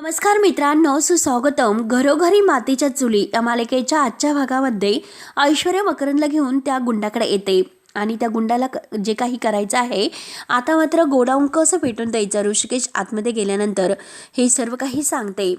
नमस्कार मित्रांनो, सुस्वागतम. घरोघरी मातीच्या चुली या मालिकेच्या आजच्या भागामध्ये ऐश्वर्या मकरंदला घेऊन त्या गुंडाकडे येते आणि त्या गुंडाला जे काही करायचं आहे आता मात्र गोडाऊन कसं पेटून द्यायचं ऋषिकेश आतमध्ये गेल्यानंतर हे सर्व काही सांगते.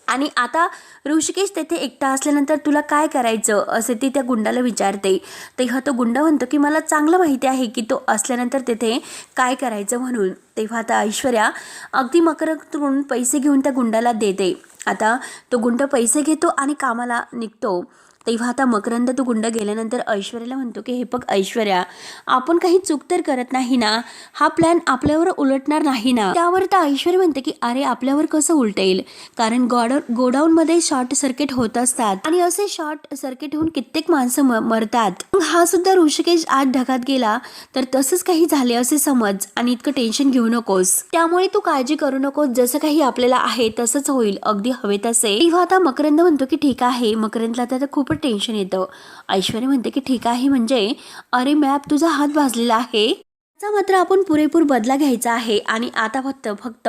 आणि आता ऋषिकेश तेथे एकटा असल्यानंतर तुला काय करायचं असे ती त्या गुंडाला विचारते. तेव्हा तो गुंडा म्हणतो की मला चांगलं माहिती आहे की तो असल्यानंतर तेथे काय करायचं म्हणून. तेव्हा आता ऐश्वर्या अगदी मकरंदकडून पैसे घेऊन त्या गुंडाला देते. आता तो गुंड पैसे घेतो आणि कामाला निघतो. तेव्हा आता मकरंद तो गुंड गेल्यानंतर ऐश्वर्याला म्हणतो की हे बघ ऐश्वर्या, आपण काही चूक तर करत नाही ना, हा प्लॅन आपल्यावर उलटणार नाही ना. त्यावर तर ऐश्वर्या म्हणते की अरे आपल्यावर कसं उलटेल, कारण गोडाऊनमध्ये शॉर्ट सर्किट होत असतात आणि असे शॉर्ट सर्किट होऊन कित्येक माणसं मरतात. हा सुद्धा ऋषिकेश आज ढगात गेला तर तसंच काही झाले असे समज आणि इतकं टेन्शन घेऊ नकोस. त्यामुळे तू काळजी करू नकोस, जसं काही आपल्याला आहे तसंच होईल, अगदी हवे तसे. तेव्हा आता मकरंद म्हणतो की ठीक आहे. मकरंदला आता खूप टेन्शन येतं. ऐश्वर्या म्हणते की ठीक आहे म्हणजे अरे मॅप तुझा हात भाजलेला आहे, त्याचा मात्र आपण पुरेपूर बदला घ्यायचा आहे आणि आता फक्त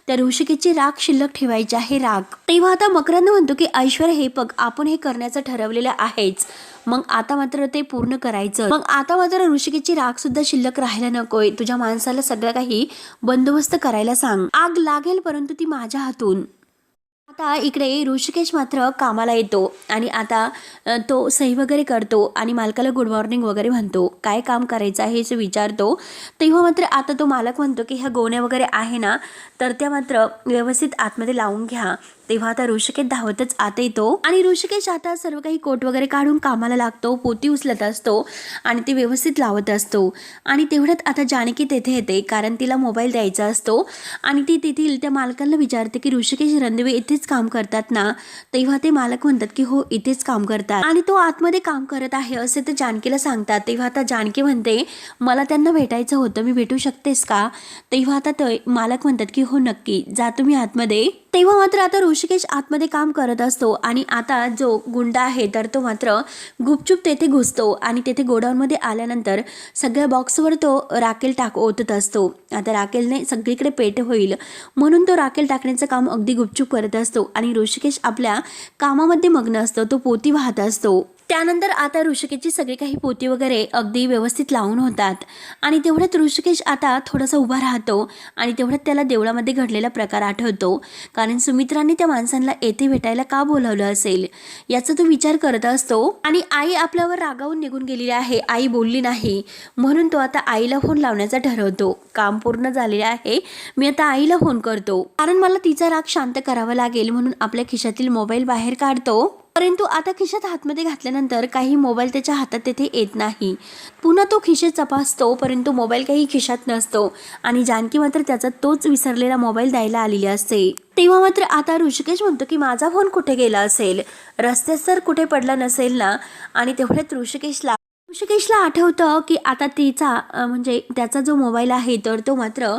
त्या ऋषिकेची राख शिल्लक ठेवायची आहे, राख. तेव्हा आता मकरंद म्हणतो की ऐश्वर्या हे बघ, आपण हे करण्याचं ठरवलेलं आहेच, मग आता मात्र ते पूर्ण करायचं. मग आता मात्र ऋषिकेची राख सुद्धा शिल्लक राहायला नकोय. तुझ्या माणसाला सगळं काही बंदोबस्त करायला सांग. आग लागेल परंतु ती माझ्या हातून. आता इकडे ऋषिकेश मात्र कामाला येतो आणि आता तो सही वगैरे करतो आणि मालकाला गुड मॉर्निंग वगैरे म्हणतो. काय काम करायचं आहे हे विचारतो. तेव्हा मात्र आता तो मालक म्हणतो की ह्या गोण्या वगैरे आहे ना, तर त्या मात्र व्यवस्थित आतमध्ये लावून घ्या. तेव्हा आता ऋषिकेश धावतच आत येतो आणि ऋषिकेश आता सर्व काही कोट वगैरे काढून कामाला लागतो. पोती उचलत असतो आणि ती व्यवस्थित लावत असतो. आणि तेवढ्यात आता जानकी तेथे येते, कारण तिला मोबाईल द्यायचा असतो आणि ती तेथील त्या मालकांना विचारते की ऋषिकेश रणदिवे इथेच काम करतात ना. तेव्हा ते मालक म्हणतात की हो इथेच काम करतात आणि तो आतमध्ये काम करत आहे असे ते जानकीला सांगतात. तेव्हा आता जानकी म्हणते मला त्यांना भेटायचं होतं, मी भेटू शकतेस का. तेव्हा आता ते मालक म्हणतात की हो नक्की, जा तुम्ही आतमध्ये. तेव्हा मात्र आता ऋषिकेश आतमध्ये काम करत असतो आणि आता जो गुंडा आहे तर तो मात्र गुपचूप तेथे घुसतो आणि तेथे गोडाऊनमध्ये आल्यानंतर सगळ्या बॉक्सवर तो राखेल ओतत असतो. आता राखेलने सगळीकडे पेट होईल म्हणून तो राखेल टाकण्याचं काम अगदी गुपचूप करत असतो आणि ऋषिकेश आपल्या कामामध्ये मग्न असतो. तो पोती वाहत असतो. त्यानंतर आता ऋषिकेशची सगळी काही पोती वगैरे अगदी व्यवस्थित लावून होतात आणि तेवढ्यात ऋषिकेश आता थोडासा उभा राहतो आणि तेवढ्यात त्याला देवळामध्ये घडलेला प्रकार आठवतो, कारण सुमित्राने त्या माणसांना येथे भेटायला का बोलावलं असेल याचा तो विचार करत असतो. आणि आई आपल्यावर रागावून निघून गेलेली आहे, आई बोलली नाही म्हणून तो आता आईला फोन लावण्याचा ठरवतो. काम पूर्ण झालेले आहे, मी आता आईला फोन करतो, कारण मला तिचा राग शांत करावा लागेल. म्हणून आपल्या खिशातील मोबाईल बाहेर काढतो, परंतु आता खिशात हातमध्ये घातल्यानंतर काही मोबाईल त्याच्या हातात तेथे येत नाही. पुन्हा तो खिशे तपासतो परंतु मोबाईल काही खिशात नसतो आणि जानकी मात्र त्याचा तोच विसरलेला मोबाईल द्यायला आलेली असते. तेव्हा मात्र आता ऋषिकेश म्हणतो की माझा फोन कुठे गेला असेल, रस्त्यात तर कुठे पडला नसेल ना. आणि तेवढ्यात ऋषिकेशला आठवतं की आता तिचा म्हणजे त्याचा जो मोबाईल आहे तर तो मात्र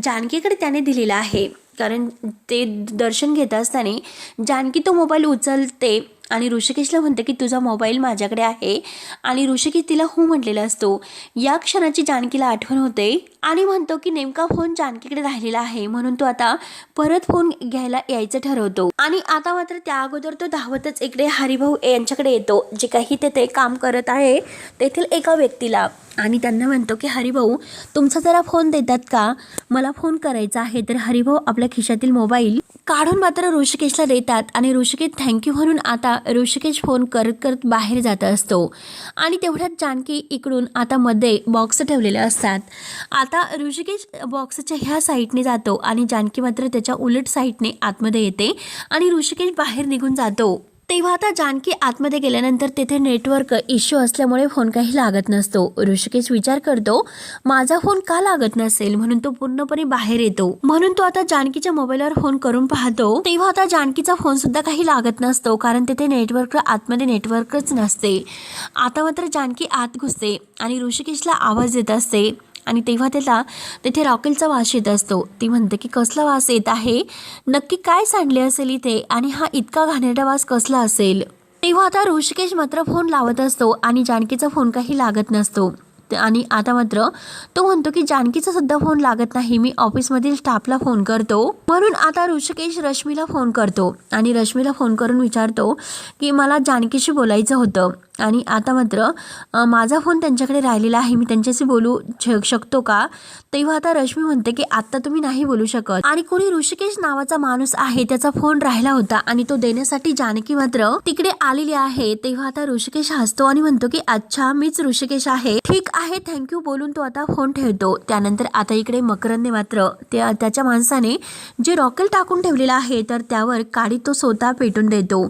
जानकीकडे त्याने दिलेला आहे, कारण ते दर्शन घेत असताना जानकी तो मोबाईल उचलते आणि ऋषिकेशला म्हणते की तुझा मोबाईल माझ्याकडे आहे आणि ऋषिकेश तिला हो म्हटलेला असतो. या क्षणाची जानकीला आठवण होते आणि म्हणतो की नेमका फोन जानकीकडे राहिलेला आहे म्हणून तो आता परत फोन घ्यायला यायचं ठरवतो. आणि आता मात्र त्या अगोदर तो धावतच इकडे हरिभाऊ यांच्याकडे येतो, जे काही तेथे काम करत आहे तेथील एका व्यक्तीला, आणि त्यांना म्हणतो की हरिभाऊ तुमचा जरा फोन देतात का, मला फोन करायचा आहे. तर हरिभाऊ आपल्या खिशातील मोबाईल काढून मात्र ऋषिकेशला देतात आणि ऋषिकेश थँक्यू म्हणून आता ऋषिकेश फोन करत करत बाहेर जात असतो. आणि तेवढ्यात जानकी इकडून आता मध्ये बॉक्स ठेवलेले असतात. आता ऋषिकेश बॉक्सच्या ह्या साईडने जातो आणि जानकी मात्र त्याच्या उलट साईडने आतमध्ये येते आणि ऋषिकेश बाहेर निघून जातो. तेव्हा आता जानकी आतमध्ये गेल्यानंतर तेथे नेटवर्क इश्यू असल्यामुळे फोन काही लागत नसतो. ऋषिकेश विचार करतो माझा फोन का लागत नसेल म्हणून तो पूर्णपणे बाहेर येतो. म्हणून तो आता जानकीच्या मोबाईलवर फोन करून पाहतो. तेव्हा आता जानकीचा फोन सुद्धा काही लागत नसतो, कारण तेथे नेटवर्क आतमध्ये नेटवर्कच नसते. आता मात्र जानकी आत घुसते आणि ऋषिकेशला आवाज देत असते आणि तेव्हा त्याला तेथे रॉकेलचा वास येत असतो. ती म्हणते की कसला वास येत आहे, नक्की काय सांडले असेल इथे आणि हा इतका घाणेरडा वास कसला असेल. तेव्हा आता ऋषिकेश मात्र फोन लावत असतो आणि जानकीचा फोन काही लागत नसतो. आणि आता मात्र तो म्हणतो की जानकीचा सुद्धा फोन लागत नाही, मी ऑफिसमधील स्टाफला फोन करतो. म्हणून आता ऋषिकेश रश्मीला फोन करतो आणि रश्मीला फोन करून विचारतो की मला जानकीशी बोलायचं होतं आणि आता मात्र माझा फोन त्यांच्याकडे राहिलेला आहे, मी त्यांच्याशी बोलू शकतो का. तेव्हा आता रश्मी म्हणते की आत्ता तुम्ही नाही बोलू शकत आणि कोणी ऋषिकेश नावाचा माणूस आहे त्याचा फोन राहिला होता आणि तो देण्यासाठी जानकी मात्र तिकडे आलेली आहे. तेव्हा आता ऋषिकेश हसतो आणि म्हणतो की अच्छा मीच ऋषिकेश आहे, ठीक आहे थँक्यू बोलून तो आता फोन ठेवतो. त्यानंतर आता इकडे मकरंदने मात्र त्याच्या माणसाने जे रॉकेल टाकून ठेवलेलं आहे तर त्यावर काडी तो स्वतः पेटून देतो.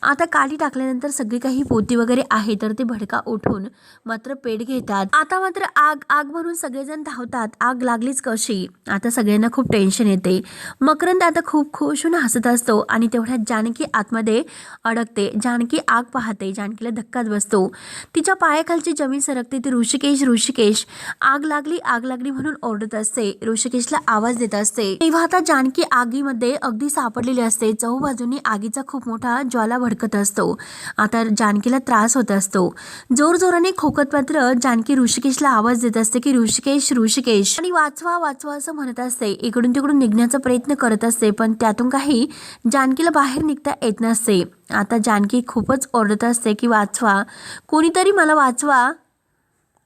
आता काडी टाकल्यानंतर सगळी काही पोती वगैरे आहे तर ते भडका उठून मात्र पेट घेतात. आता मात्र आग आग म्हणून सगळेजण धावतात. आग लागलीच कशी, आता सगळ्यांना खूप टेन्शन येते. मकरंद आता खूप खुश होऊन हसत असतो आणि तेवढ्यात जानकी आतमध्ये अडकते. जानकी आग पाहते, जानकीला धक्काच बसतो, तिच्या पायाखालची जमीन सरकते. ती ऋषिकेश ऋषिकेश आग लागली म्हणून ओरडत असते, ऋषिकेशला आवाज देत असते. तेव्हा आता जानकी आगीमध्ये अगदी सापडलेली असते. चहूबाजूंनी आगीचा खूप मोठा ज्वाला भडकत असतो. आता जानकीला त्रास होत असतो. जोरजोराने खोकत मात्र जानकी ऋषिकेशला आवाज देत असते की ऋषिकेश ऋषिकेश आणि वाचवा वाचवा असं म्हणत असते. इकडून तिकडून निघण्याचा प्रयत्न करत असते पण त्यातून काही जानकीला बाहेर निघता येत नसते. आता जानकी खूपच ओरडत असते की वाचवा, कोणीतरी मला वाचवा.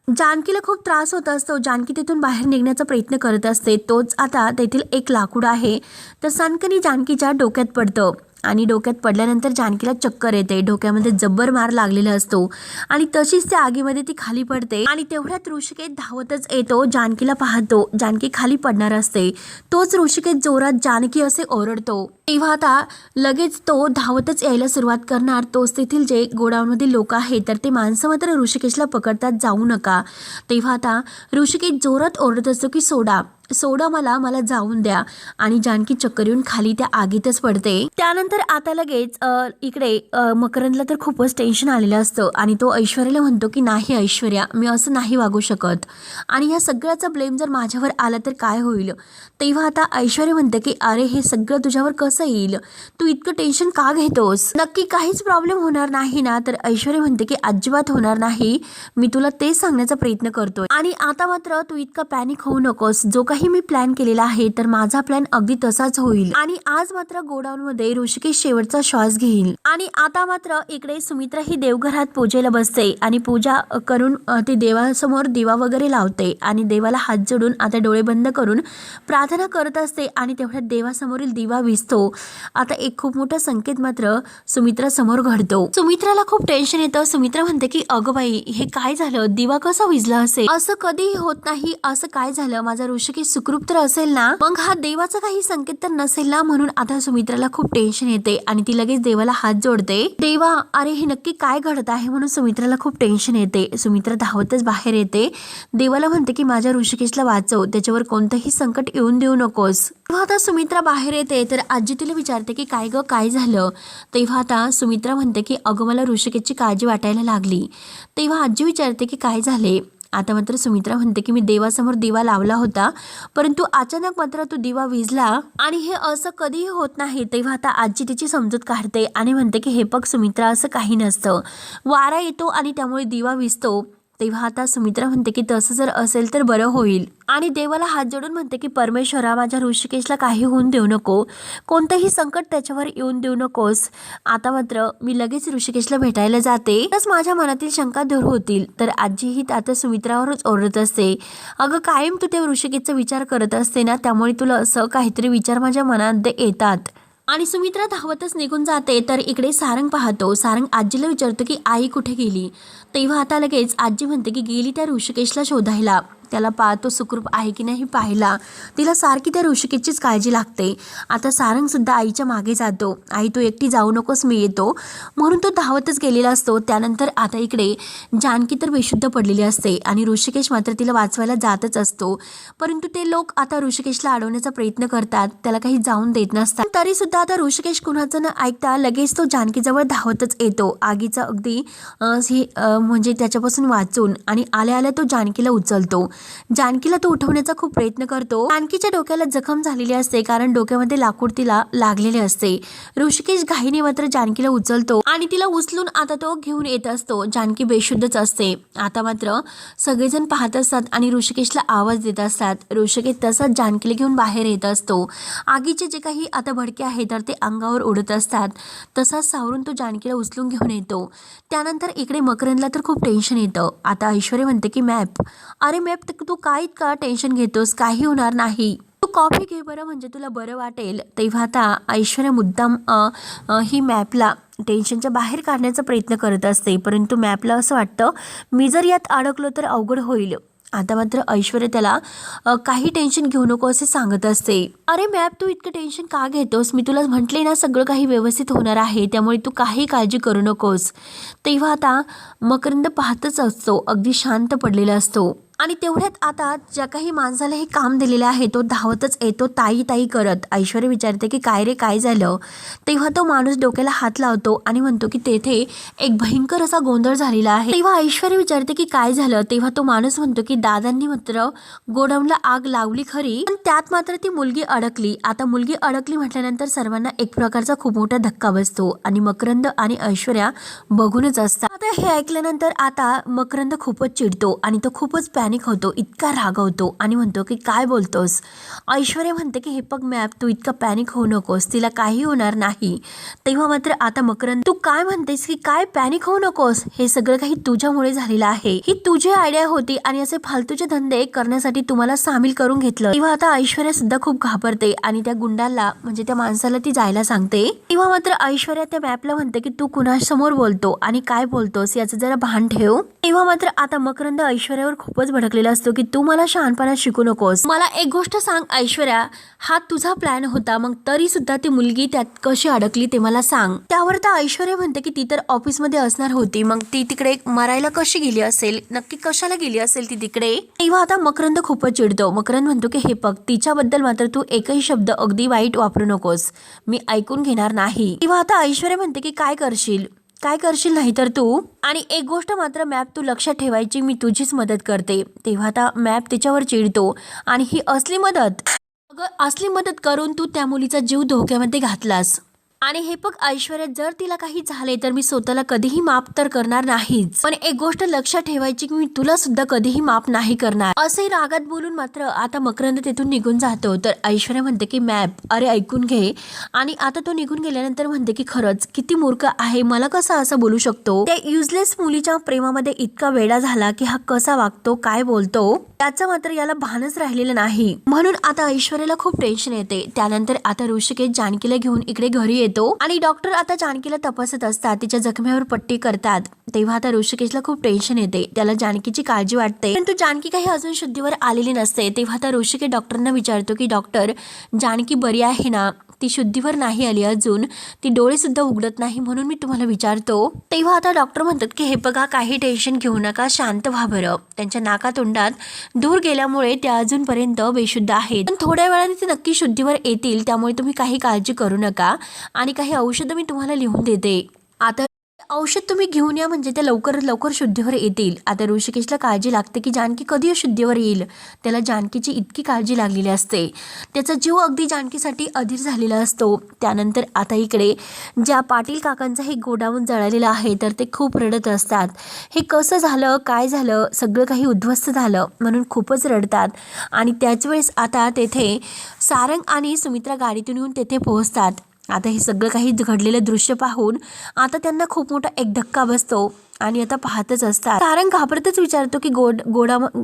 जानकीला खूप त्रास होत असतो. जानकी तिथून बाहेर निघण्याचा प्रयत्न करत असते. तोच आता तेथील एक लाकूड आहे तर सनकनी जानकीच्या डोक्यात पडतं आणि डोक्यात पडल्यानंतर जानकीला चक्कर येते. डोक्यामध्ये जब्बर मार लागलेला असतो आणि तशीच त्या आगीमध्ये ती खाली पडते आणि तेवढ्यात ऋषिकेश धावतच येतो. जानकीला पाहतो, जानकी खाली पडणार असते. तोच ऋषिकेश जोरात जानकी असे ओरडतो. तेव्हा आता लगेच तो धावतच यायला सुरुवात करणार. तोच तेथील जे गोडाऊनमधील लोक आहेत तर ते माणसं मात्र ऋषिकेशला पकडतात, जाऊ नका. तेव्हा आता ऋषिकेश जोरात ओरडत असतो की सोडा सोडा मला जाऊन द्या आणि जानकी चक्कर येऊन खाली त्या आगीतच पडते. त्यानंतर आता लगेच इकडे मकरंदला तर खूपच टेन्शन आलेलं असतं आणि तो ऐश्वर्याला म्हणतो की नाही ऐश्वर्या, मी असं नाही वागू शकत आणि ह्या सगळ्याचा ब्लेम जर माझ्यावर आला तर काय होईल. तेव्हा आता ऐश्वर्या म्हणते की अरे हे सगळं तुझ्यावर कसं येईल, तू इतकं टेन्शन का घेतोस, नक्की काहीच प्रॉब्लेम होणार नाही ना. तर ऐश्वर्या म्हणते की अजिबात होणार नाही, मी तुला तेच सांगण्याचा प्रयत्न करतोय आणि आता मात्र तू इतका पॅनिक होऊ नकोस. जो काही मी प्लॅन केलेला आहे तर माझा प्लॅन अगदी तसाच होईल आणि आज मात्र गोडाऊन मध्ये ऋषिकेश शेवटचा श्वास घेईल. आणि आता मात्र इकडे सुमित्रा ही देवघरात पूजेला बसते आणि पूजा करून ती देवासमोर दिवा वगैरे लावते आणि देवाला हात जोडून आता डोळे बंद करून प्रार्थना करत असते आणि तेवढ्यात देवासमोरील दिवा विझतो. आता एक खूप मोठा संकेत मात्र सुमित्रा समोर घडतो. सुमित्राला खूप टेन्शन येतं. सुमित्रा म्हणते की अगं बाई हे काय झालं, दिवा कसा विझला असेल, असं कधीही होत नाही, असं काय झालं, माझा ऋषिकेश सुखरूप तर असेल ना, मग हा देवाचा काही संकेत तर नसेल ना. म्हणून आता सुमित्राला खूप टेन्शन येते आणि ती लगेच देवाला हात जोडते. देवा अरे हे नक्की काय घडत आहे म्हणून सुमित्राला खूप टेन्शन येते. सुमित्रा धावतच बाहेर येते. देवाला म्हणते की माझ्या ऋषिकेशला वाचव, त्याच्यावर कोणतंही संकट येऊन देऊ नकोस. तेव्हा आता सुमित्रा बाहेर येते तर आजी तिला विचारते की काय ग काय झालं. तेव्हा आता सुमित्रा म्हणते की अगं मला ऋषिकेशची काळजी वाटायला लागली. तेव्हा आजी विचारते की काय झाले. आता मात्र सुमित्रा म्हणते की मी देवासमोर दिवा लावला होता परंतु अचानक मात्र तो दिवा विझला आणि हे असं कधीही होत नाही. तेव्हा आता आजी तिची समजूत काढते आणि म्हणते की हे बघ सुमित्रा, असं काही नसतं, वारा येतो आणि त्यामुळे दिवा विझतो. तेव्हा आता सुमित्रा म्हणते की तसं जर असेल तर बरं होईल आणि देवाला हात जोडून म्हणते की परमेश्वरा माझ्या ऋषिकेशला काही होऊन देऊ नको, कोणतंही संकट त्याच्यावर येऊन देऊ नकोस. आता मात्र मी लगेच ऋषिकेशला भेटायला जाते, तरच माझ्या मनातील शंका दूर होतील. तर आजीही आता सुमित्रावरच ओरडत असते, अगं कायम तू त्या ऋषिकेशचा विचार करत असते ना, त्यामुळे तुला असं काहीतरी विचार माझ्या मनात येतात. आणि सुमित्रा धावतच निघून जाते. तर इकडे सारंग पाहतो. सारंग आजीला विचारतो की आई कुठे गेली. तेव्हा आता लगेच आजी म्हणते की गेली त्या ऋषिकेशला शोधायला, त्याला पाहतो सुखरूप आहे की नाही पाहिला, तिला सारखी त्या ऋषिकेशचीच काळजी लागते. आता सारंग सुद्धा आईच्या मागे जातो. आई तू एकटी जाऊ नकोस, मी येतो, म्हणून तो धावतच गेलेला असतो. त्यानंतर आता इकडे जानकी तर बेशुद्ध पडलेली असते आणि ऋषिकेश मात्र तिला वाचवायला जातच असतो. परंतु ते लोक आता ऋषिकेशला अडवण्याचा प्रयत्न करतात, त्याला काही जाऊन देत नसतात. तरी सुद्धा आता ऋषिकेश कुणाचं न ऐकता लगेच तो जानकीजवळ धावतच येतो. आगीचा अगदी म्हणजे त्याच्यापासून वाचून आणि आल्या आल्या तो जानकीला उचलतो. जानकीला तो उठवण्याचा खूप प्रयत्न करतो. जानकीच्या डोक्याला जखम झालेली असते कारण डोक्यामध्ये लाकूड तिला लागलेले असते. ऋषिकेश घाईने मात्र जानकीला उचलतो आणि तिला उचलून आता तो घेऊन येत असतो. जानकी बेशुद्धच असते. आता मात्र सगळेजण पाहत असतात आणि ऋषिकेशला आवाज देत असतात. ऋषिकेश तसाच जानकीला घेऊन बाहेर येत असतो. आगीचे जे काही आता भडके आहेत तर ते अंगावर उडत असतात. तसाच सावरून तो जानकीला उचलून घेऊन येतो. त्यानंतर इकडे मकरंदला तर खूप टेन्शन येतं. आता ऐश्वर्या म्हणते की मॅप, अरे मॅप तू काय इतका टेन्शन घेतोस, काही होणार नाही, तू कॉफी घे बरं, म्हणजे तुला बरं वाटेल. तेव्हा आता ऐश्वर्या मुद्दाम ही मॅपला टेन्शनच्या बाहेर काढण्याचा प्रयत्न करत असते. परंतु मॅपला असं वाटतं मी जर यात अडकलो तर अवघड होईल. आता मात्र ऐश्वर्या त्याला काही टेन्शन घेऊ नको असे सांगत असते. अरे मॅप तू इतकं टेन्शन का घेतोस, मी तुला म्हटले ना सगळं काही व्यवस्थित होणार आहे, त्यामुळे तू काही काळजी करू नकोस. तेव्हा आता मकरंद पाहतच असतो, अगदी शांत पडलेला असतो. आणि तेवढ्यात आता ज्या काही माणसाला हे काम दिलेलं आहे तो धावतच येतो ताई ताई करत. ऐश्वर्या विचारते की काय रे काय झालं. तेव्हा तो माणूस डोक्याला हात लावतो आणि म्हणतो की तेथे एक भयंकर असा गोंधळ झालेला आहे. तेव्हा ऐश्वर्या विचारते की काय झालं. तेव्हा तो माणूस म्हणतो की दादांनी मात्र गोडाऊनला आग लावली खरी, पण त्यात मात्र ती मुलगी अडकली. आता मुलगी अडकली म्हटल्यानंतर सर्वांना एक प्रकारचा खूप मोठा धक्का बसतो आणि मकरंद आणि ऐश्वर्या बघूनच असतात. आता हे ऐकल्यानंतर आता मकरंद खूपच चिडतो आणि तो खूपच पॅनिक होतो, इतका रागवतो आणि म्हणतो की काय बोलतोस. ऐश्वर्या म्हणते की हे बघ मॅप, तू इतका पॅनिक होऊ नकोस, तिला काही होणार नाही. तेव्हा मात्र आता मकरंद, तू काय म्हणतेस की काय पॅनिक होऊ नकोस, हे सगळं काही तुझ्यामुळे झालेलं आहे, ही तुझी आयडिया होती आणि असे फालतूचे धंदे करण्यासाठी तुम्हाला सामील करून घेतलं. तेव्हा आता ऐश्वर्या सुद्धा खूप घाबरते आणि त्या गुंडाला म्हणजे त्या माणसाला ती जायला सांगते. तेव्हा मात्र ऐश्वर्या त्या मॅपला म्हणते की तू कुणासमोर बोलतो आणि काय बोलतोस याचं जरा भान ठेव. तेव्हा मात्र आता मकरंद ऐश्वर्यावर खूपच भडकलेला असतो की तू मला शहाणपणा शिकू नकोस. मला एक गोष्ट सांग ऐश्वर्या, हा तुझा प्लॅन होता, मग तरी सुद्धा ती मुलगी त्यात कशी अडकली ते मला सांग. त्यावर तर ऐश्वर्या म्हणते की ती तर ऑफिसमध्ये असणार होती, मग ती तिकडे मरायला कशी गेली असेल, नक्की कशाला गेली असेल ती तिकडे. तेव्हा आता मकरंद खूपच चिडतो. मकरंद म्हणतो की हे बघ, तिच्याबद्दल मात्र तू एकही शब्द अगदी वाईट वापरू नकोस, मी ऐकून घेणार नाही. तेव्हा आता ऐश्वर्या म्हणते की काय करशील नाही तर तू. आणि एक गोष्ट मात्र मॅप तू लक्षात ठेवायची, मी तुझीच मदत करते. तेव्हा आता मॅप तिच्यावर चिडतो आणि ही असली मदत, अगं असली मदत करून तू त्या मुलीचा जीव धोक्यामध्ये घातलास. आणि हे बघ ऐश्वर्या, जर तिला काही झाले तर मी स्वतःला कधीही माफ तर करणार नाहीच, पण एक गोष्ट लक्षात ठेवायची की मी तुला सुद्धा कधीही माफ नाही करणार. असे रागात बोलून मात्र आता मकरंद तिथून निघून जातो. तर ऐश्वर्या म्हणते की मॅप, अरे ऐकून घे. आणि आता तो निघून गेल्यानंतर म्हणते की खरंच किती मूर्ख आहे, मला कसं असं बोलू शकतो. त्या युजलेस मुलीच्या प्रेमामध्ये इतका वेडा झाला की हा कसा वागतो, काय बोलतो, त्याचं मात्र याला भानच राहिलेलं नाही. म्हणून आता ऐश्वर्याला खूप टेन्शन येते. त्यानंतर आता ऋषिकेश जानकीला घेऊन इकडे घरी येतो आणि डॉक्टर आता जानकीला तपासत असतात, तिच्या जखमेवर पट्टी करतात. तेव्हा आता ऋषिकेशला खूप टेन्शन येते, त्याला जानकीची काळजी वाटते, परंतु जानकी काही अजून शुद्धीवर आलेली नसते. तेव्हा आता ऋषिकेश डॉक्टरांना विचारतो की डॉक्टर, जानकी बरी आहे ना, ती शुद्धीवर नाही आली अजून, ती डोळे सुद्धा उघडत नाही, म्हणून मी तुम्हाला विचारतो. तेव्हा आता डॉक्टर म्हणतात की हे बघा, काही टेन्शन घेऊ नका, शांत व्हा बरं. त्यांच्या नाकातोंडात धूर गेल्यामुळे त्या अजूनपर्यंत बेशुद्ध आहेत, पण थोड्या वेळाने ते नक्की शुद्धीवर येतील, त्यामुळे तुम्ही काही काळजी करू नका. आणि काही औषधं मी तुम्हाला लिहून देते, आता औषध तुम्ही घेऊन या, म्हणजे ते लवकर शुद्धीवर येतील. आता ऋषिकेशला काळजी लागते की जानकी कधी शुद्धीवर येईल. त्याला जानकीची इतकी काळजी लागलेली असते, त्याचा जीव अगदी जानकीसाठी अधीर झालेला असतो. त्यानंतर आता इकडे ज्या पाटील काकांचं हे गोडाऊन जळालेलं आहे तर ते खूप रडत असतात. हे कसं झालं, काय झालं, सगळं काही उद्ध्वस्त झालं म्हणून खूपच रडतात. आणि त्याच वेळेस आता तेथे सारंग आणि सुमित्रा गाडीतून येऊन तेथे पोहोचतात. आता हे सगळं काही घडलेलं दृश्य पाहून आता त्यांना खूप मोठा एक धक्का बसतो आणि आता पाहतच असतात. सारंग घाबरतच विचारतो की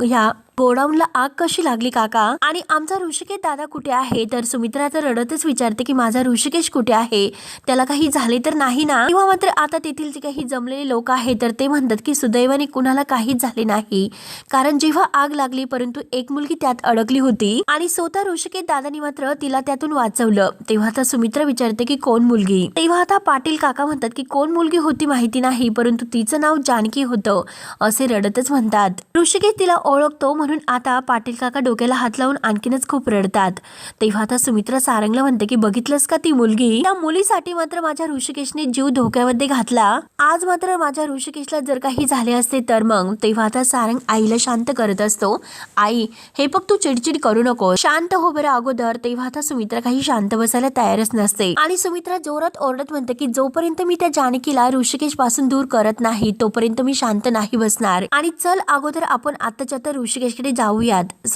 ह्या गोडाऊनला आग कशी लागली काका, आणि आमचा ऋषिकेश दादा कुठे आहे. तर सुमित्रा तर रडतच विचारते की माझा ऋषिकेश कुठे आहे, त्याला काही झाले तर नाही ना. तेव्हा मात्र आता तेथील जे काही जमलेले लोक आहेत तर ते म्हणतात की सुदैवाने कुणाला काहीच झाले नाही, कारण जेव्हा आग लागली परंतु एक मुलगी त्यात अडकली होती आणि स्वतः ऋषिकेश दादानी मात्र तिला त्यातून वाचवलं. तेव्हा आता सुमित्रा विचारते की कोण मुलगी. तेव्हा आता पाटील काका म्हणतात की कोण मुलगी होती माहिती नाही, परंतु तिचं नाव जानकी होतं, असे रडतच म्हणतात. ऋषिकेश तिला ओळखतो म्हणून आता पाटील काका डोक्याला हात लावून आणखीनच खूप रडतात. तेव्हा आता सुमित्रा सारंगला म्हणते की बघितलंस का ती मुलगी, त्या मुलीसाठी मात्र माझ्या ऋषिकेशने जीव धोक्यामध्ये घातला. आज मात्र माझ्या ऋषिकेशला जर काही झाले असते तर मग. तेव्हा आता सारंग आईला शांत करत असतो. आई हे बघ तू चिडचिड करू नको, शांत हो बरं अगोदर. तेव्हा आता सुमित्रा काही शांत बसायला तयारच नसते आणि सुमित्रा जोरात ओरडत म्हणते की जोपर्यंत मी त्या जानकीला ऋषिकेश पासून दूर करत नाही तोपर्यंत मी शांत नाही बसणार. आणि चल अगोदर आपण आताच्या आता ऋषिकेशकडे जाऊयात.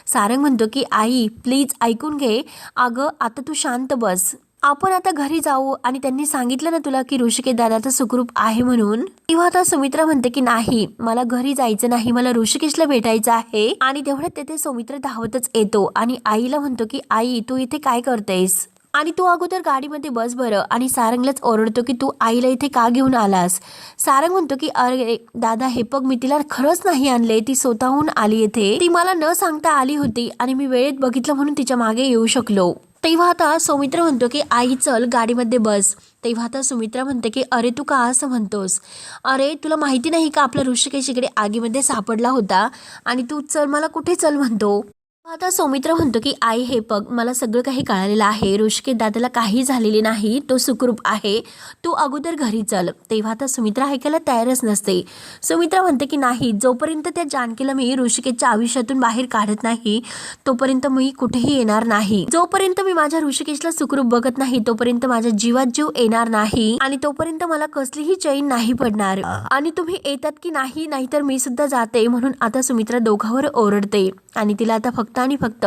सारंग म्हणतो की आई प्लीज ऐकून घे, अगं आता तू शांत बस, आपण आता घरी जाऊ. आणि त्यांनी सांगितलं ना तुला की ऋषिकेश दादाचं सुखरूप आहे म्हणून. तेव्हा आता सुमित्रा म्हणते की नाही मला घरी जायचं नाही, मला ऋषिकेशला भेटायचं आहे. आणि तेवढ्यात तेथे सुमित्रा धावतच येतो आणि आईला म्हणतो की आई तू इथे काय करतेस आणि तू अगोदर गाडीमध्ये बस बरं. आणि सारंगलाच ओरडतो की तू आईला इथे का घेऊन आलास. सारंग म्हणतो की अरे दादा हे बघ मी तिला खरंच नाही आणले, ती स्वतःहून आली इथे, ती मला न सांगता आली होती आणि मी वेळेत बघितलं म्हणून तिच्या मागे येऊ शकलो. तेव्हा आता सुमित्रा म्हणतो की आई चल गाडीमध्ये बस. तेव्हा आता सुमित्रा म्हणते की अरे तू का असं म्हणतोस, अरे तुला माहिती नाही का आपला ऋषिकेश इकडे आगीमध्ये सापडला होता आणि तू चल मला कुठे चल म्हणतो. आता सुमित्रा म्हणतो की आई हे बघ मला सगळं काही कळालेलं आहे, ऋषिकेश दादाला काही झालेले नाही, तो सुखरूप आहे, तू अगोदर घरी चल. तेव्हा आता सुमित्रा ऐकायला तयारच नसते. सुमित्रा म्हणते की नाही जोपर्यंत त्या जानकीला मी ऋषिकेशच्या आयुष्यातून बाहेर काढत नाही तोपर्यंत मी कुठेही येणार नाही. जोपर्यंत मी माझ्या ऋषिकेशला सुखरूप बघत नाही तोपर्यंत माझ्या जीवात जीव येणार नाही आणि तोपर्यंत मला कसलीही चैन नाही पडणार. आणि तुम्ही येतात की नाही, नाहीतर मी सुद्धा जाते. म्हणून आता सुमित्रा दोघांवर ओरडते आणि तिला आता फक्त आणि फक्त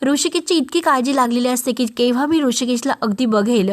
ऋषिकेशची इतकी काळजी लागलेली असते की केव्हा मी ऋषिकेशला अगदी बघेल.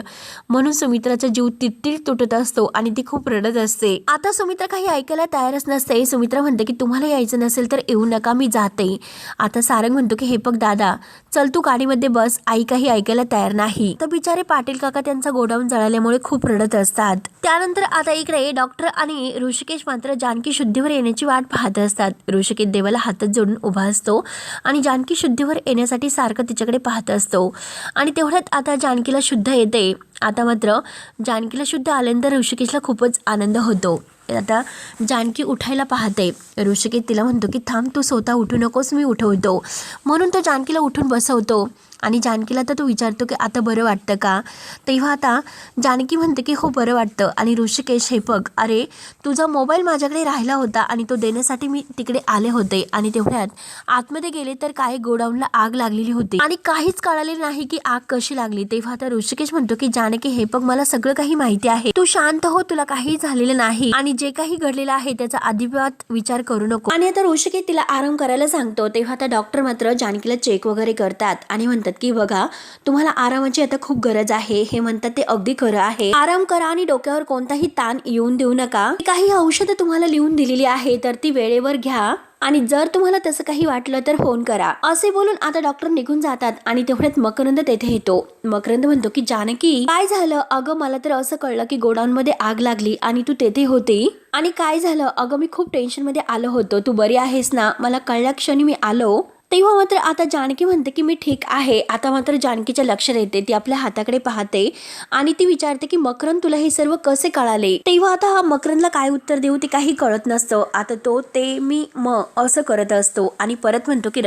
म्हणून सुमित्राचा जीव तित्तीर तुटत असतो आणि ती खूप रडत असते. आता सुमित्रा काही ऐकायला तयारच नसते. सुमित्रा म्हणते की तुम्हाला यायचं नसेल तर येऊ नका, मी जाते. आता सारंग म्हणतो की हे बघ दादा चल तू गाडीमध्ये बस, आई काही ऐकायला तयार नाही. तर बिचारे पाटील काका त्यांचा गोडाऊन जळाल्यामुळे खूप रडत असतात. त्यानंतर आता इकडे डॉक्टर आणि ऋषिकेश मात्र जानकी शुद्धीवर येण्याची वाट पाहत असतात. ऋषिकेश देवाला हातात जोडून उभा असतो आणि जानकी शुद्धीवर येण्यासाठी सारखं तिच्याकडे पाहत असतो. आणि तेवढ्यात आता जानकीला शुद्ध येते. आता मात्र जानकीला शुद्ध आल्यानंतर ऋषिकेशला खूपच आनंद होतो. आता जानकी उठायला पाहते. ऋषिकेश तिला म्हणतो की थांब तू स्वतः उठू नकोस, मी उठवतो. म्हणून तो जानकीला उठून बसवतो आणि जानकीला तर तो विचारतो की आता बरं वाटतं का. तेव्हा आता जानकी म्हणते की हो बरं वाटतं. आणि ऋषिकेश हे बघ अरे तुझा मोबाईल माझ्याकडे राहिला होता आणि तो देण्यासाठी मी तिकडे आले होते. आणि तेवढ्यात आतमध्ये गेले तर काय गोडाऊनला आग लागलेली होती आणि काहीच कळाले नाही की आग कशी लागली. तेव्हा आता ऋषिकेश म्हणतो की जानकी हे बघ मला सगळं काही माहिती आहे, तू शांत हो, तुला काही झालेलं नाही आणि जे काही घडलेलं आहे त्याचा अजिबात विचार करू नको. आणि आता ऋषिकेश तिला आराम करायला सांगतो. तेव्हा आता डॉक्टर मात्र जानकीला चेक वगैरे करतात आणि म्हणतात की बघा तुम्हाला आरामाची आता खूप गरज आहे. हे म्हणतात ते अगदी खरं आहे, आराम करा आणि डोक्यावर कोणताही ताण येऊन देऊ नका. काही औषधं तुम्हाला लिहून दिलेली आहे तर ती वेळेवर घ्या आणि जर तुम्हाला तसं काही वाटलं तर फोन करा. असे बोलून आता डॉक्टर निघून जातात. आणि तेवढ्यात मकरंद तेथे येतो. मकरंद म्हणतो की जानकी काय झालं. अगं मला तर असं कळलं की गोडाऊन मध्ये आग लागली आणि तू तेथे होती. आणि काय झालं. अगं मी खूप टेन्शन मध्ये आलो होतो, तू बरी आहेस ना, मला कळल्या क्षणी मी आलो. तेव्हा मात्र आता जानकी म्हणते की मी ठीक आहे. आता मात्र जानकीच्या लक्षात येते, ती आपल्या हाताकडे पाहते आणि ती विचारते की मकरंद तुला हे सर्व कसे कळाले. तेव्हा आता हा मकरंदला काय उत्तर देऊ ते काही कळत नसतं. आता तो ते मी असं करत असतो आणि परत म्हणतो की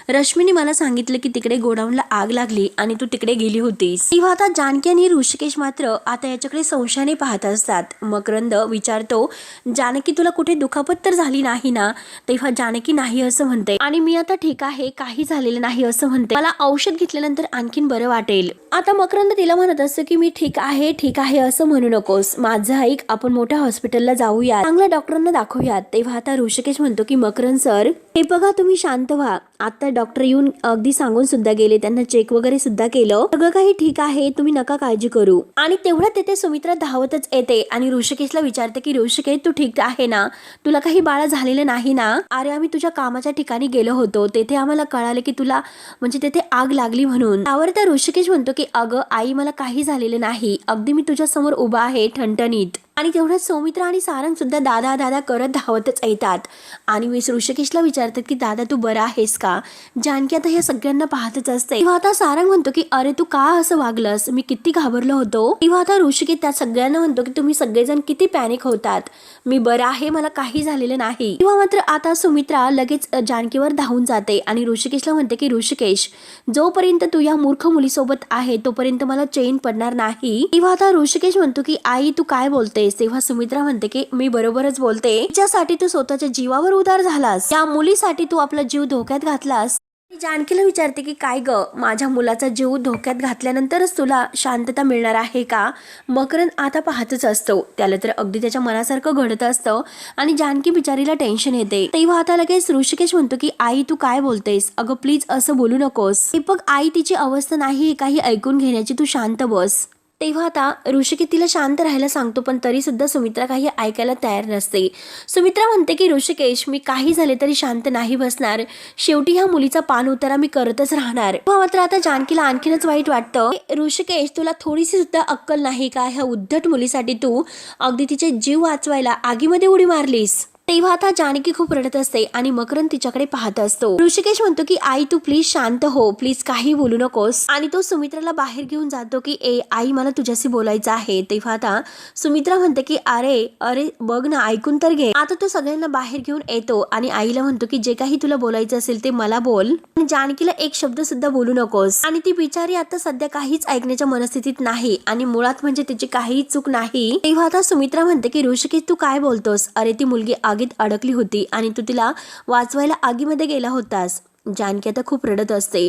रश्मीने मला सांगितलं की तिकडे गोडाऊनला आग लागली आणि तू तिकडे गेली होतीस. तेव्हा आता जानकी आणि ऋषिकेश मात्र आता याच्याकडे संशयाने पाहत असतात. मकरंद विचारतो जानकी तुला कुठे दुखापत तर झाली नाही ना. तेव्हा जानकी नाही असं म्हणते आणि मी आता ठीक आहे, काही झालेलं नाही असं म्हणते, मला औषध घेतल्यानंतर आणखीन बरं वाटेल. आता मकरंद तिला म्हणत असतो की मी ठीक आहे असं म्हणू नकोस, माझं ऐक, आपण मोठ्या हॉस्पिटलला जाऊया, चांगल्या डॉक्टरांना दाखवूयात. तेव्हा आता ऋषिकेश म्हणतो की मकरंद सर हे बघा तुम्ही शांत व्हा, आता डॉक्टर येऊन अगदी सांगून सुद्धा गेले, त्यांना चेक वगैरे सुद्धा केलं, सगळं काही ठीक आहे, तुम्ही नका काळजी करू. आणि तेवढ्यात तिथे सुमित्रा धावतच येते आणि ऋषिकेशला विचारते की ऋषिकेश तू ठीक आहे ना, तुला काही बाळा झालेलं नाही ना. अरे आम्ही तुझ्या कामाच्या ठिकाणी गेलो होतो, तेथे आम्हाला कळाले की तुला म्हणजे तेथे आग लागली म्हणून. त्यावर त्या ऋषिकेश म्हणतो की अगं आई मला काही झालेलं नाही, अगदी मी तुझ्या समोर उभा आहे ठणठणीत. आणि तेवढ्यात सौमित्र आणि सारंग सुद्धा दादा दादा करत धावतच येतात आणि मिस ऋषिकेशला विचारतात की दादा तू बरा आहेस का. जानकी आता ह्या सगळ्यांना पाहतच असते. तेव्हा आता सारंग म्हणतो की अरे तू का असं वागलंस, मी किती घाबरलो होतो. तेव्हा आता ऋषिकेश त्या सगळ्यांना म्हणतो की तुम्ही सगळेजण किती पॅनिक होतात, मी बरा आहे, मला काही झालेलं नाही. तेव्हा मात्र आता सुमित्रा लगेच जानकीवर धावून जाते आणि ऋषिकेशला म्हणते की ऋषिकेश जोपर्यंत तू या मूर्ख मुलीसोबत आहे तोपर्यंत मला चैन पडणार नाही. तेव्हा आता ऋषिकेश म्हणतो की आई तू काय बोलतेस. तेव्हा सुमित्रा म्हणते की मी बरोबरच बोलते, तिच्यासाठी तू स्वतःच्या जीवावर उदार झालास, या मुलीसाठी तू आपला जीव धोक्यात घातलास. जानकीला विचारते की काय ग, माझ्या मुलाचा जीव धोक्यात घातल्यानंतरच तुला शांतता मिळणार आहे का. मकरंद आता पाहतच असतो, त्याला तर अगदी त्याच्या मनासारखं घडत असतं आणि जानकी बिचारीला टेन्शन येते. तेव्हा आता लगेच ऋषिकेश म्हणतो की आई तू काय बोलतेस, अगं प्लीज असं बोलू नकोस. दीपक आई तिची अवस्था नाही काही ऐकून घेण्याची, तू शांत बस. तेव्हा आता ऋषिकेश तिला शांत राहायला सांगतो, पण तरी सुद्धा सुमित्रा काही ऐकायला तयार नसते. सुमित्रा म्हणते की ऋषिकेश मी काही झाले तरी शांत नाही बसणार, शेवटी ह्या मुलीचा पान उतारा मी करतच राहणार. मात्र आता जानकीला आणखीनच वाईट वाटतं. ऋषिकेश तुला थोडीशी सुद्धा अक्कल नाही का, ह्या उद्धट मुलीसाठी तू अगदी तिचे जीव वाचवायला आगीमध्ये उडी मारलीस. तेव्हा आता जानकी खूप रडत असते आणि मकरंद तिच्याकडे पाहत असतो. ऋषिकेश म्हणतो की आई तू प्लीज शांत हो, प्लीज काही बोलू नकोस. आणि तो सुमित्राला बाहेर घेऊन जातो की आई मला तुझ्याशी बोलायचं आहे. तेव्हा आता सुमित्रा म्हणते की अरे अरे बघ ना, ऐकून तर घे. आता तो सगळ्यांना बाहेर घेऊन येतो आणि आईला म्हणतो की जे काही तुला बोलायचं असेल ते मला बोल, जानकीला एक शब्द सुद्धा बोलू नकोस. आणि ती बिचारी आता सध्या काहीच ऐकण्याच्या मनस्थितीत नाही आणि मुळात म्हणजे तिची काही चूक नाही. तेव्हा आता सुमित्रा म्हणते की ऋषिकेश तू काय बोलतोस, अरे ती मुलगी आगीत अडकली होती आणि तू तिला वाचवायला आगीमध्ये गेला होतास. जानकी आता खूप रडत असते.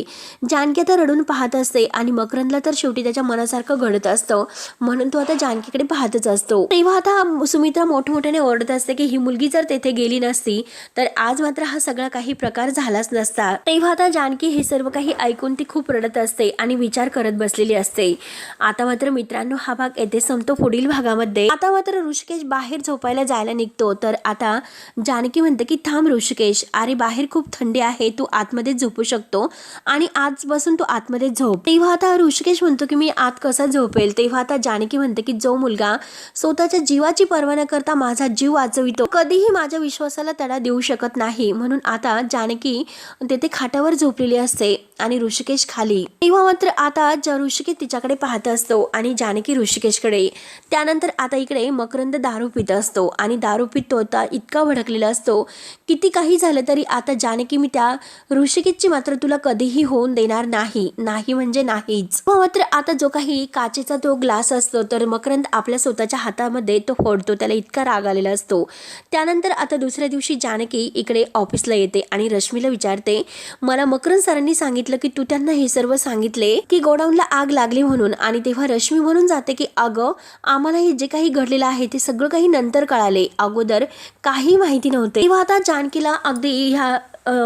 जानकी आता रडून पाहत असते आणि मकरंदला तर शेवटी त्याच्या मनासारखं घडत असतं म्हणून तो आता जानकीकडे पाहतच असतो. तेव्हा आता सुमित्रा मोठमोठ्याने ओरडत असते की ही मुलगी जर तेथे गेली नसती तर आज मात्र हा सगळा काही प्रकार झालाच नसता. तेव्हा आता जानकी हे सर्व काही ऐकून ती खूप रडत असते आणि विचार करत बसलेली असते. आता मात्र मित्रांनो हा भाग येथे संपतो. पुढील भागामध्ये आता मात्र ऋषिकेश बाहेर झोपायला जायला निघतो, तर आता जानकी म्हणते की थांब ऋषिकेश, अरे बाहेर खूप थंडी आहे, तू आतमध्ये झोपू शकतो आणि आज बसून तू आतमध्ये झोप. तेव्हा आता ऋषिकेश म्हणतो की मी आत कसा झोपेल. तेव्हा आता जानकी म्हणते की जो मुलगा स्वतःच्या जीवाची पर्वा न करता माझा जीव वाचवितो कधीही माझ्या विश्वासाला तडा देऊ शकत नाही. म्हणून आता जानकी तेथे खाटावर झोपलेली असते आणि ऋषिकेश खाली. तेव्हा मात्र आता ऋषिकेश तिच्याकडे पाहत असतो आणि जानकी ऋषिकेशकडे. त्यानंतर आता इकडे मकरंद दारू पित असतो आणि दारू पित तो आता इतका भडकलेला असतो, किती काही झालं तरी आता जानकी मी त्या ऋषिकेशची मात्र तुला कधीही होऊन देणार नाही, नाही म्हणजे नाहीच. मात्र आता जो काही काचेचा तो ग्लास असतो तर मकरंद आपल्या स्वतःच्या हातामध्ये तो फोडतो, त्याला इतका राग आलेला असतो. त्यानंतर आता दुसऱ्या दिवशी जानकी इकडे ऑफिसला येते आणि रश्मीला विचारते मला मकरंद सरांनी सांगितलं की तू त्यांना हे सर्व सांगितले की गोडाऊनला आग लागली म्हणून. आणि तेव्हा रश्मी म्हणून जाते की अगं आम्हाला हे जे काही घडलेलं आहे ते सगळं काही नंतर कळाले, अगोदर काही माहिती नव्हते. तेव्हा आता जानकीला अगदी ह्या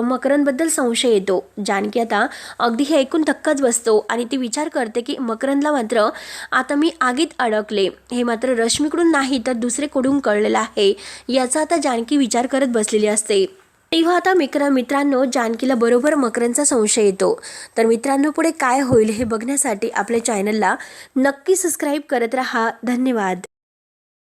मकरंदबद्दल संशय येतो. जानकी आता अगदी हे ऐकून धक्काच बसतो आणि ती विचार करते की मकरंदला मात्र आता मी आगीत अडकले, हे मात्र रश्मीकडून नाही तर दुसरेकडून कळलेलं आहे, याचा आता जानकी विचार करत बसलेली असते. तेव्हा आता मित्रांनो जानकीला बरोबर मकरंदचा संशय येतो. तर मित्रांनो पुढे काय होईल हे बघण्यासाठी आपल्या चॅनलला नक्की सबस्क्राईब करत राहा. धन्यवाद.